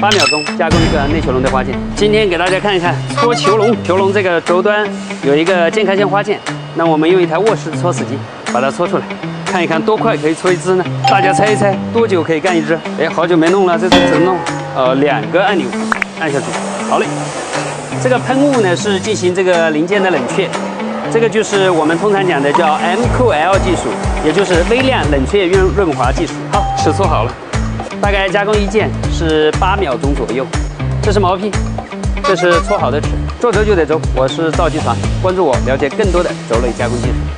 8秒钟加工一个内球笼的花件。今天给大家看一看搓球笼，球笼这个轴端有一个键开线花件，那我们用一台卧式搓屎机把它搓出来，看一看多快可以搓一只呢？大家猜一猜多久可以干一只？哎，好久没弄了，这次只弄2个按钮，按下去，好嘞。这个喷雾呢是进行这个零件的冷却，这个就是我们通常讲的叫 MQL 技术，也就是微量冷却润滑技术。好，尺搓好了。 大概加工一件是8秒钟左右，这是毛坯，这是搓好的尺，做轴就得轴。我是赵机船，关注我，了解更多的轴类加工技术。